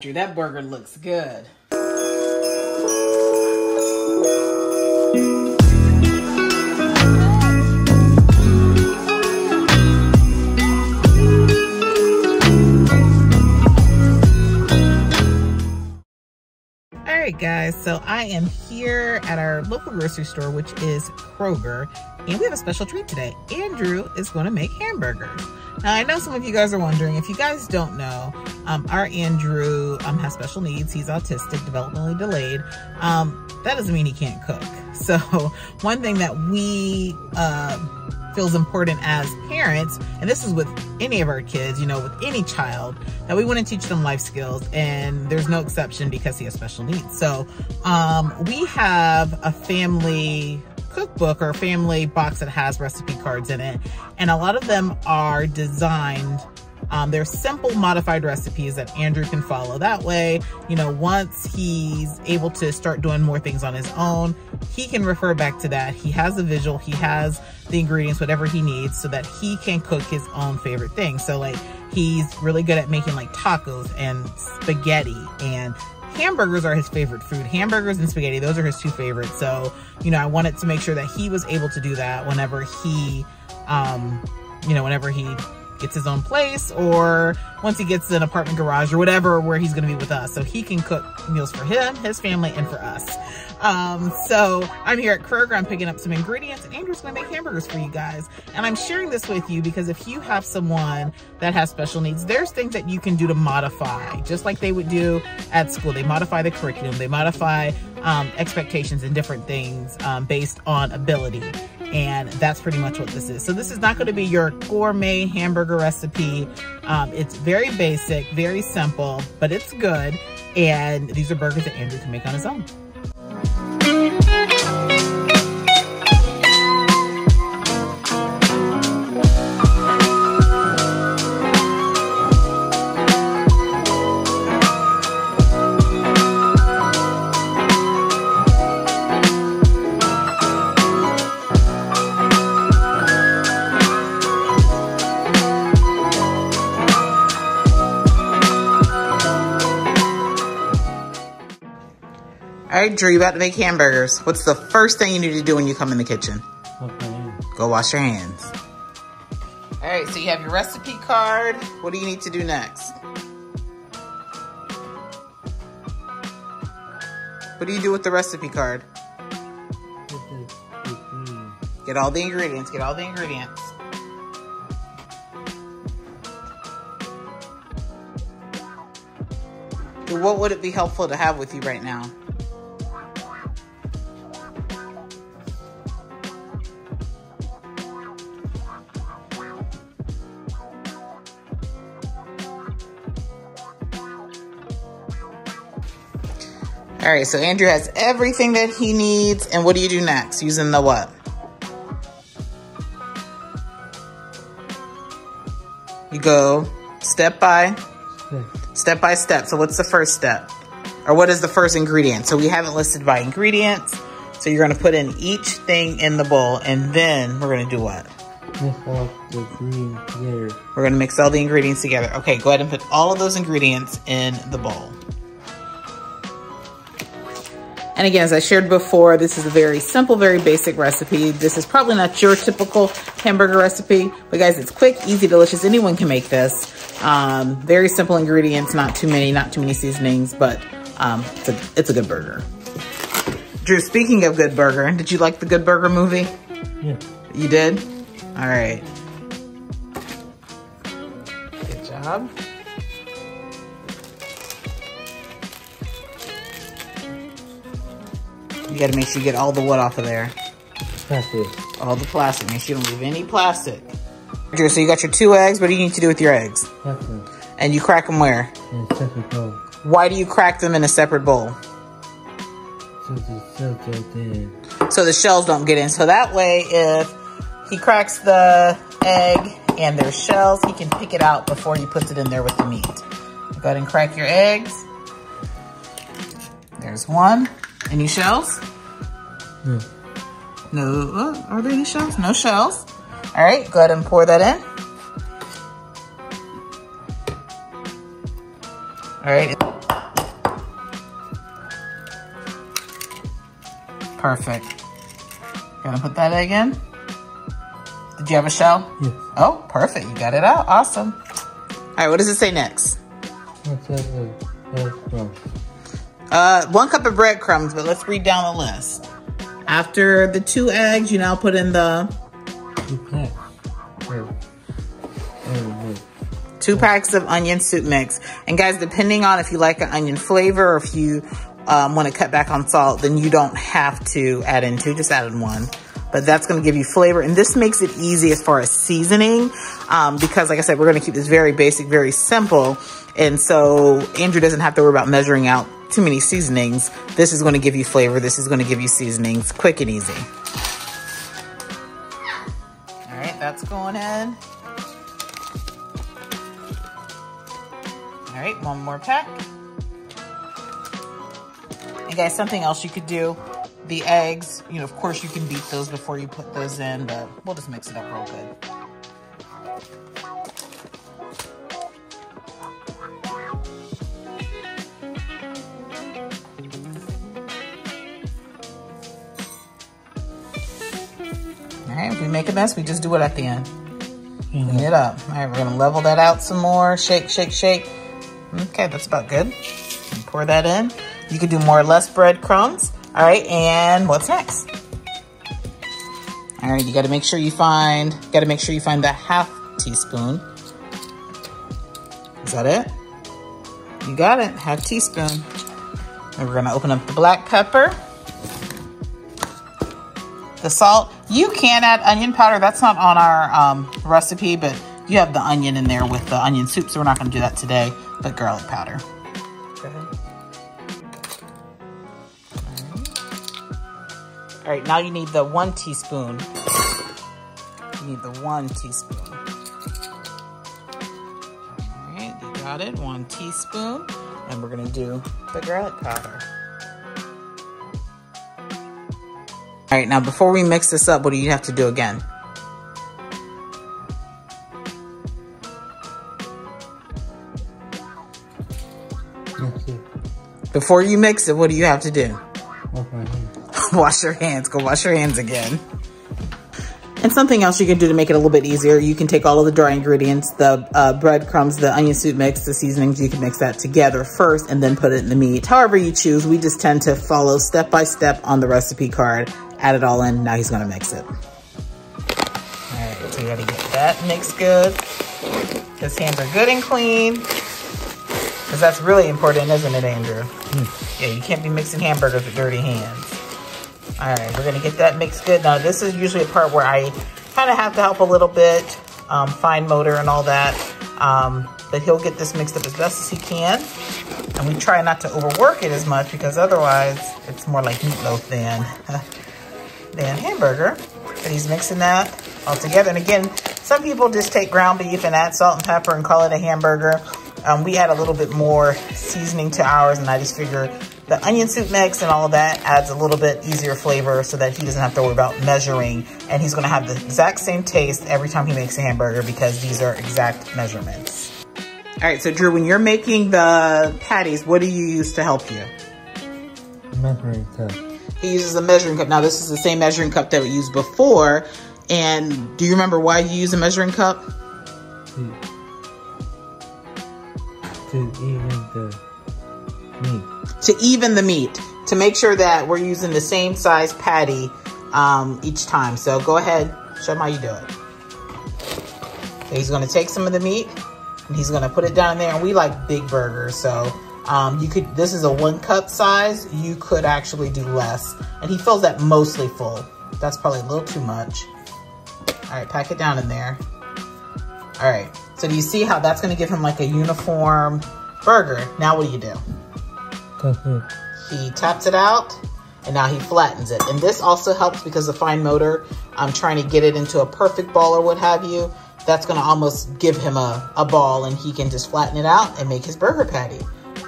That burger looks good. Alright guys, so I am here at our local grocery store, which is Kroger, and we have a special treat today. Andrew is going to make hamburgers. Now I know some of you guys are wondering, if you guys don't know, our Andrew has special needs. He's autistic, developmentally delayed. That doesn't mean he can't cook. So one thing that we feels important as parents, and this is with any of our kids, you know, with any child, that we want to teach them life skills, and there's no exception because he has special needs. So we have a family cookbook or a family box that has recipe cards in it, and a lot of them are designed, they're simple modified recipes that Andrew can follow. That way, you know, once he's able to start doing more things on his own, he can refer back to that. He has the visual, he has the ingredients, whatever he needs, so that he can cook his own favorite things. So like, he's really good at making like tacos and spaghetti, and hamburgers are his favorite food. Hamburgers and spaghetti, those are his two favorites. So, you know, I wanted to make sure that he was able to do that whenever he, you know, whenever he gets his own place, or once he gets an apartment garage or whatever, where he's gonna be with us. So he can cook meals for him, his family, and for us. So I'm here at Kroger, I'm picking up some ingredients, and Andrew's gonna make hamburgers for you guys. And I'm sharing this with you because if you have someone that has special needs, there's things that you can do to modify, just like they would do at school. They modify the curriculum, they modify expectations and different things based on ability. And that's pretty much what this is. So this is not going to be your gourmet hamburger recipe. It's very basic, very simple, but it's good. And these are burgers that Andrew can make on his own. All right, Drew, you about to make hamburgers. What's the first thing you need to do when you come in the kitchen? Go wash your hands. All right, so you have your recipe card. What do you need to do next? What do you do with the recipe card? Get all the ingredients, get all the ingredients. What would it be helpful to have with you right now? All right, so Andrew has everything that he needs. And what do you do next? Using the what? You go step by step. So what's the first step? Or what is the first ingredient? So we have it listed by ingredients. So you're gonna put in each thing in the bowl, and then we're gonna do what? Mix all the ingredients together. We're gonna mix all the ingredients together. Okay, go ahead and put all of those ingredients in the bowl. And again, as I shared before, this is a very simple, very basic recipe. This is probably not your typical hamburger recipe, but guys, it's quick, easy, delicious. Anyone can make this. Very simple ingredients, not too many seasonings, but it's a good burger. Drew, speaking of good burger, did you like the Good Burger movie? Yeah. You did? All right. Good job. You gotta make sure you get all the wood off of there. Plastic. All the plastic. Make sure you don't leave any plastic. Drew, so you got your 2 eggs. What do you need to do with your eggs? Plastic. And you crack them where? In a separate bowl. Why do you crack them in a separate bowl? So the shells don't get in. So the shells don't get in. So that way, if he cracks the egg and there's shells, he can pick it out before he puts it in there with the meat. Go ahead and crack your eggs. There's one. Any shells? No. No. Are there any shells? No shells. All right, go ahead and pour that in. All right. Perfect. Gonna put that egg in. Did you have a shell? Yes. Oh, perfect. You got it out. Awesome. All right, what does it say next? What's that? Breadcrumbs. 1 cup of breadcrumbs, but let's read down the list. After the 2 eggs, you now put in the 2 packs of onion soup mix. And guys, depending on if you like an onion flavor or if you want to cut back on salt, then you don't have to add in 2, just add in 1. But that's going to give you flavor. And this makes it easy as far as seasoning because, like I said, we're going to keep this very basic, very simple. And so Andrew doesn't have to worry about measuring out too many seasonings. This is going to give you flavor. This is going to give you seasonings quick and easy. All right, that's going in. All right, 1 more pack. And guys, something else you could do, the eggs, you know, of course you can beat those before you put those in, but we'll just mix it up real good. All right, if we make a mess, we just do it at the end. Clean it up. All right, we're gonna level that out some more. Shake, shake, shake. Okay, that's about good. And pour that in. You could do more or less breadcrumbs. All right, and what's next? All right, you gotta make sure you find the 1/2 teaspoon. Is that it? You got it, 1/2 teaspoon. And we're gonna open up the black pepper. The salt. You can add onion powder. That's not on our recipe, but you have the onion in there with the onion soup, so we're not gonna do that today, but garlic powder. Go ahead. All right, now you need the 1 teaspoon. You need the 1 teaspoon. All right, you got it, 1 teaspoon. And we're gonna do the garlic powder. All right, now before we mix this up, what do you have to do again? Before you mix it, what do you have to do? Wash your hands. Go wash your hands again. And something else you can do to make it a little bit easier, you can take all of the dry ingredients, the breadcrumbs, the onion soup mix, the seasonings, you can mix that together first and then put it in the meat. However you choose, we just tend to follow step by step on the recipe card. Add it all in, now he's gonna mix it. All right, so you gotta get that mixed good. His hands are good and clean. Because that's really important, isn't it, Andrew? Yeah, you can't be mixing hamburgers with dirty hands. All right, we're gonna get that mixed good. Now, this is usually a part where I kind of have to help a little bit, fine motor and all that. But he'll get this mixed up as best as he can. And we try not to overwork it as much because otherwise it's more like meatloaf than hamburger. But he's mixing that all together. And again, some people just take ground beef and add salt and pepper and call it a hamburger. We add a little bit more seasoning to ours, and I just figure the onion soup mix and all of that adds a little bit easier flavor so that he doesn't have to worry about measuring, and he's gonna have the exact same taste every time he makes a hamburger because these are exact measurements. All right, so Drew, when you're making the patties, what do you use to help you? Measuring cup. He uses a measuring cup. Now, this is the same measuring cup that we used before, and do you remember why you use a measuring cup? To even the meat. To even the meat, to make sure that we're using the same size patty each time. So go ahead, show him how you do it. So he's gonna take some of the meat and he's gonna put it down in there, and we like big burgers, so this is a 1 cup size, you could actually do less. And he fills that mostly full. That's probably a little too much. All right, pack it down in there. All right, so do you see how that's gonna give him like a uniform burger? Now what do you do? He taps it out, and now he flattens it. And this also helps because of fine motor. I'm trying to get it into a perfect ball or what have you. That's gonna almost give him a ball, and he can just flatten it out and make his burger patty.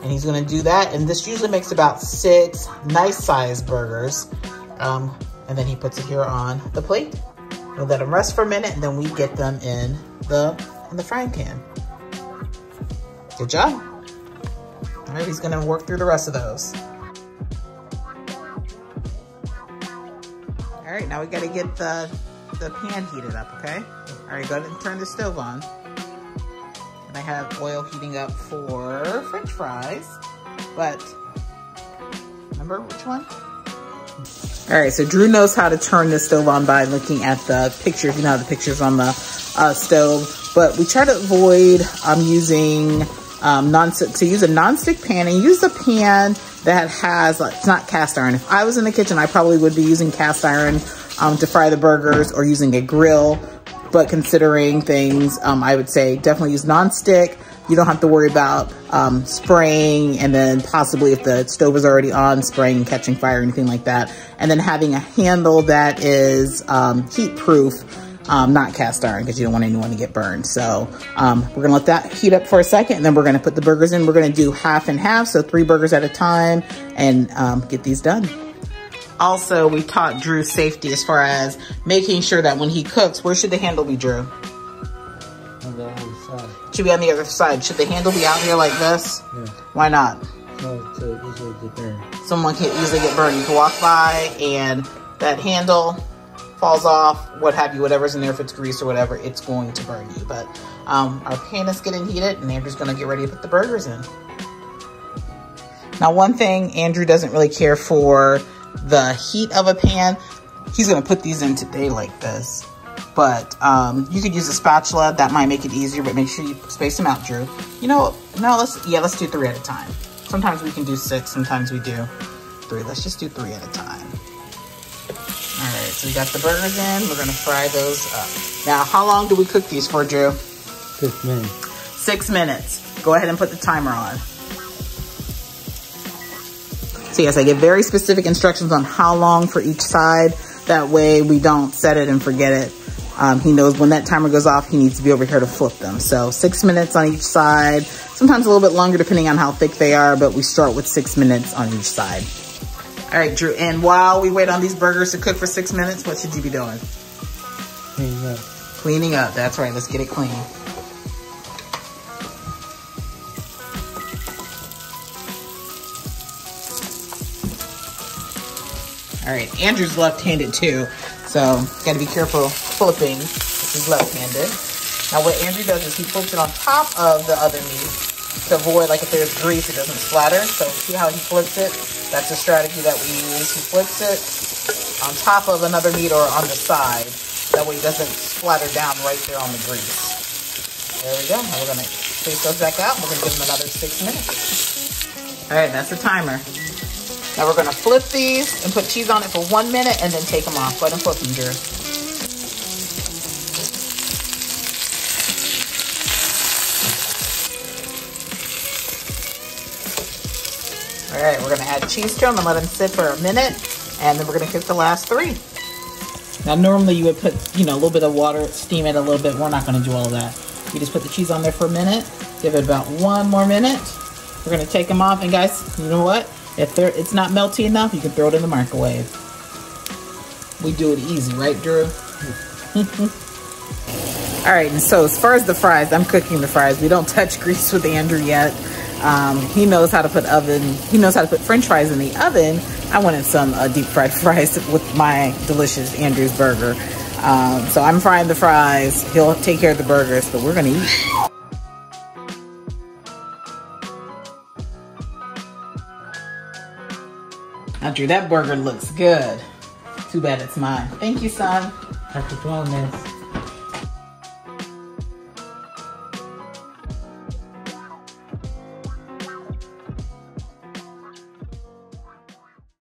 And he's gonna do that, and this usually makes about 6 nice sized burgers. And then he puts it here on the plate. We'll let them rest for a minute, and then we get them in the frying pan. Good job. All right, he's gonna work through the rest of those. All right, now we gotta get the pan heated up, okay? All right, go ahead and turn the stove on. And I have oil heating up for French fries, but remember which one? All right, so Drew knows how to turn the stove on by looking at the pictures. You know how the pictures on the stove, but we try to avoid using to use a non-stick pan, and use a pan that has, it's not cast iron. If I was in the kitchen, I probably would be using cast iron to fry the burgers, or using a grill. But considering things, I would say definitely use non-stick. You don't have to worry about spraying, and then possibly if the stove is already on, spraying and catching fire or anything like that. And then having a handle that is heat proof, not cast iron, because you don't want anyone to get burned. So we're gonna let that heat up for a second, and then we're gonna put the burgers in. We're gonna do half and half, so 3 burgers at a time, and get these done. Also, we taught Drew safety as far as making sure that when he cooks, where should the handle be, Drew? On the other side. Should be on the other side. Should the handle be out here like this? Yeah. Why not? So easily get burned. Someone can easily get burned. You can walk by and that handle falls off, what have you, whatever's in there, if it's grease or whatever, it's going to burn you. But our pan is getting heated, and Andrew's gonna get ready to put the burgers in. Now, one thing, Andrew doesn't really care for the heat of a pan. He's gonna put these in today like this. But you could use a spatula, that might make it easier, but make sure you space them out, Drew. You know, no, let's do 3 at a time. Sometimes we can do 6, sometimes we do 3. Let's just do 3 at a time. All right, so we got the burgers in. We're gonna fry those up. Now, how long do we cook these for, Drew? 6 minutes. 6 minutes. Go ahead and put the timer on. So yes, I give very specific instructions on how long for each side. That way we don't set it and forget it. He knows when that timer goes off, he needs to be over here to flip them. So 6 minutes on each side, sometimes a little bit longer depending on how thick they are, but we start with 6 minutes on each side. All right, Drew, and while we wait on these burgers to cook for 6 minutes, what should you be doing? Cleaning up. Cleaning up, that's right, let's get it clean. All right, Andrew's left-handed too, so gotta be careful flipping if he's left-handed. Now what Andrew does is he flips it on top of the other meat to avoid, like if there's grease, it doesn't splatter. So see how he flips it? That's a strategy that we use. He flips it on top of another meat or on the side. That way it doesn't splatter down right there on the grease. There we go. Now we're gonna space those back out. We're gonna give them another 6 minutes. All right, that's the timer. Now we're gonna flip these and put cheese on it for 1 minute and then take them off. Go ahead and flip them, Drew. All right, we're gonna add cheese to them and let them sit for a minute, and then we're gonna cook the last 3. Now normally you would put, you know, a little bit of water, steam it a little bit. We're not gonna do all that. You just put the cheese on there for a minute, give it about 1 more minute. We're gonna take them off, and guys, you know what? If it's not melty enough, you can throw it in the microwave. We do it easy, right, Drew? All right, and so as far as the fries, I'm cooking the fries. We don't touch grease with Andrew yet. He knows how to put French fries in the oven. I wanted some deep fried fries with my delicious Andrew's burger. So I'm frying the fries. He'll take care of the burgers, but we're gonna eat. Now, Drew, that burger looks good. Too bad it's mine. Thank you, son. Happy Vlogmas.